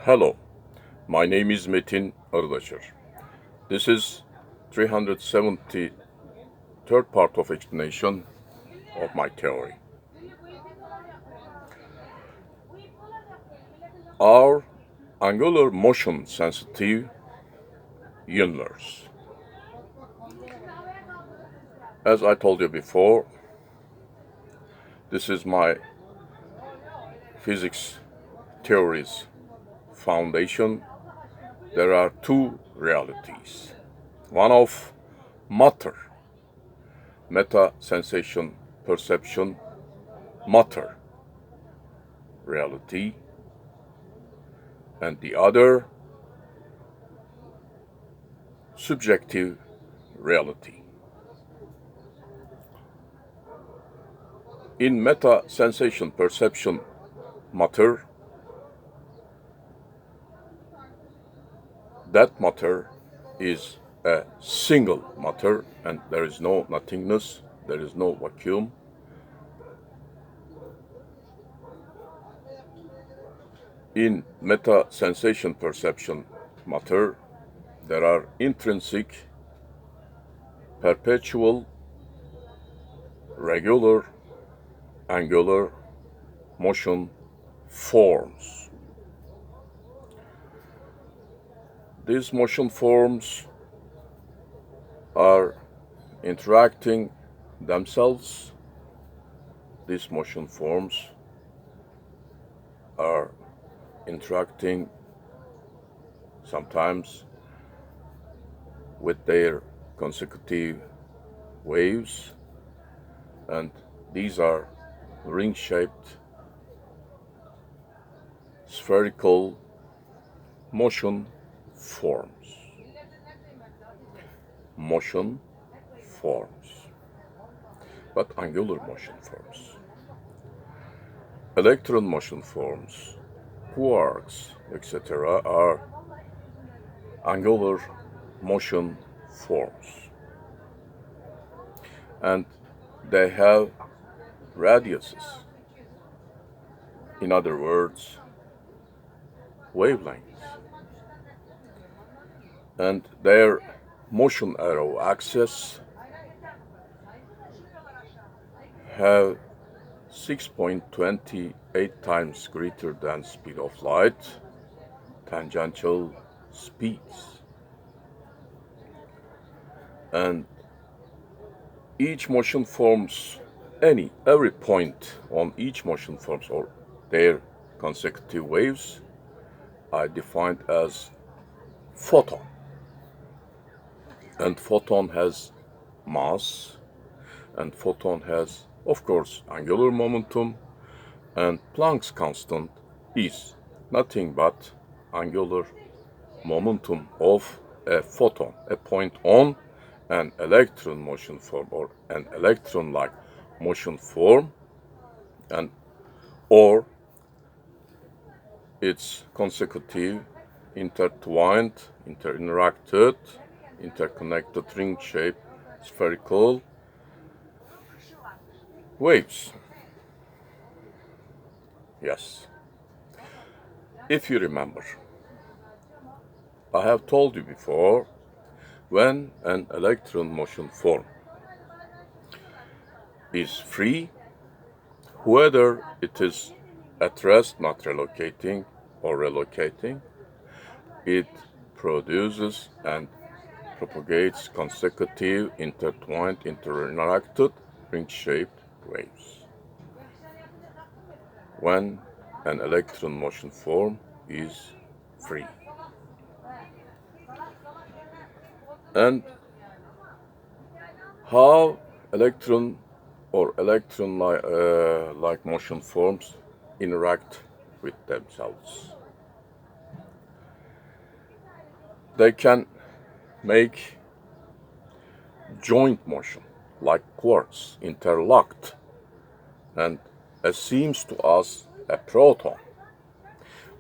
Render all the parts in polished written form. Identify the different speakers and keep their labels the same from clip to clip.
Speaker 1: Hello, my name is METİN. This is 373rd part of explanation of my theory. Are angular motion sensitive universe? As I told you before, this is my physics theory's foundation. There are two realities. One of matter, meta sensation perception, matter reality, and the other subjective reality. In meta sensation perception matter, that matter is a single matter and there is no nothingness, there is no vacuum. In meta sensation perception matter, there are intrinsic, perpetual, regular, angular motion forms. These motion forms are interacting themselves. These motion forms are interacting sometimes with their consecutive waves, and these are ring-shaped spherical motion forms. But angular motion forms. Electron motion forms, quarks, etc. are angular motion forms. And they have radiuses. In other words, wavelengths. And their motion arrow axis have 6.28 times greater than speed of light, tangential speeds. And each motion forms every point on each motion forms or their consecutive waves are defined as photon. And photon has mass, and photon has, of course, angular momentum, and Planck's constant is nothing but angular momentum of a photon, a point on an electron motion form or an electron-like motion form, and or its consecutive, intertwined, interconnected ring-shaped spherical waves. Yes. If you remember, I have told you before, when an electron motion form is free, whether it is at rest, not relocating or relocating, it produces and propagates consecutive, intertwined, interacted, ring-shaped waves. When an electron motion form is free. And how electron or electron-like motion forms interact with themselves? They can make joint motion, like quarks, interlocked, and as seems to us a proton,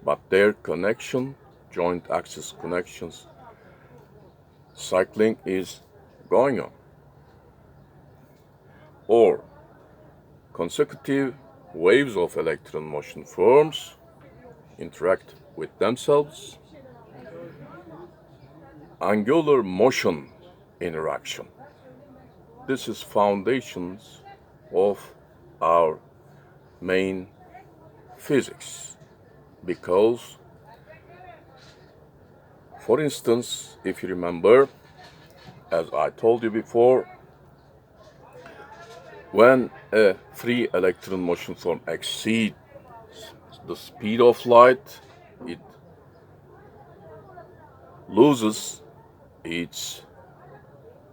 Speaker 1: but their connection, joint axis connections, cycling is going on. Or consecutive waves of electron motion forms interact with themselves. Angular motion interaction. This is foundations of our main physics, because, for instance, if you remember, as I told you before, when a free electron motion form exceeds the speed of light, it loses its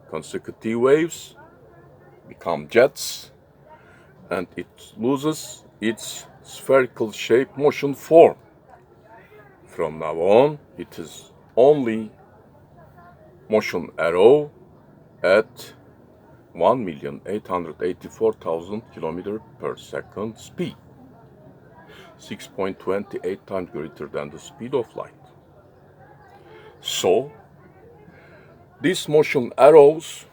Speaker 1: consecutive waves, become jets, and it loses its spherical shape motion form. From now on, it is only motion arrow at 1,884,000 km per second speed, 6.28 times greater than the speed of light. So, these motion arrows,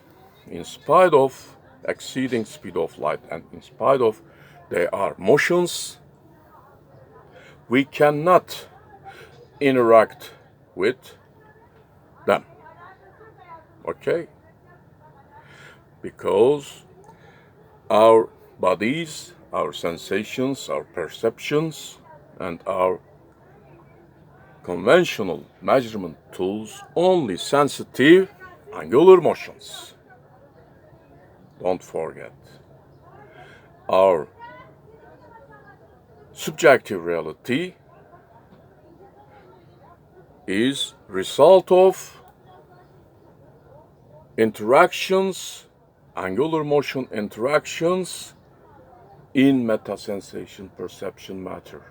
Speaker 1: in spite of exceeding speed of light and in spite of they are motions, we cannot interact with them. Okay? Because our bodies, our sensations, our perceptions, and our conventional measurement tools only sensitive angular motions. Don't forget. Our subjective reality is result of interactions, angular motion interactions in meta-sensation perception matter.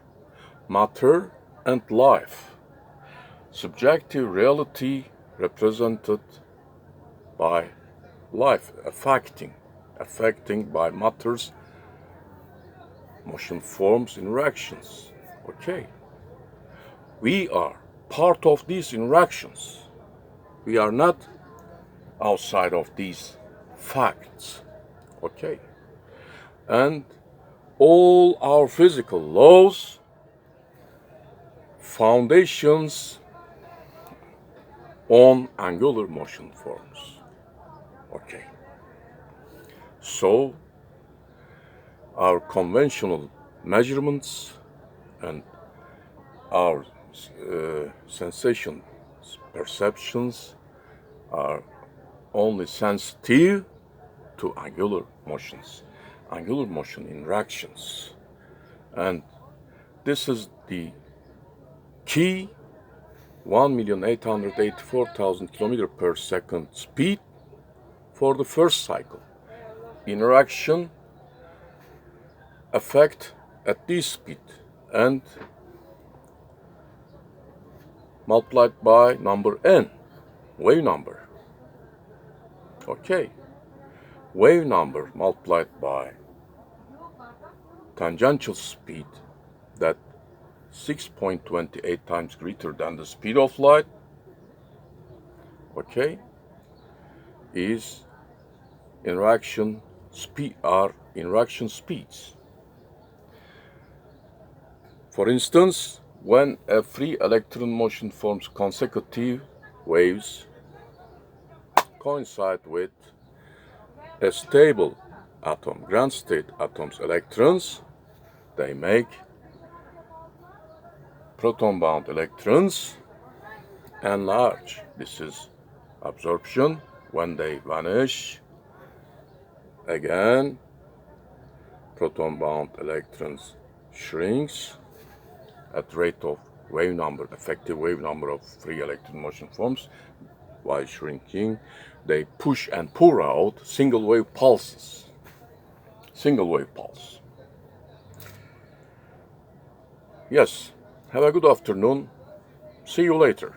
Speaker 1: Matter and life. Subjective reality represented by life, affecting by matter's motion forms interactions. Okay. We are part of these interactions. We are not outside of these facts. Okay. And all our physical laws, foundations on angular motion forms. Okay. So, our conventional measurements and our sensation perceptions are only sensitive to angular motions, angular motion interactions. And this is the key 1,884,000 km per second speed for the first cycle. Interaction effect at this speed and multiplied by number n, wave number. Okay, wave number multiplied by tangential speed, that 6.28 times greater than the speed of light, okay, is interaction speed, are interaction speeds. For instance, when a free electron motion forms consecutive waves coincide with a stable atom, ground state atoms, electrons, they make proton-bound electrons enlarge. This is absorption. When they vanish, again, proton-bound electrons shrinks at rate of wave number, effective wave number of free electron motion forms. While shrinking, they push and pour out single wave pulses. Single wave pulse. Yes, have a good afternoon. See you later.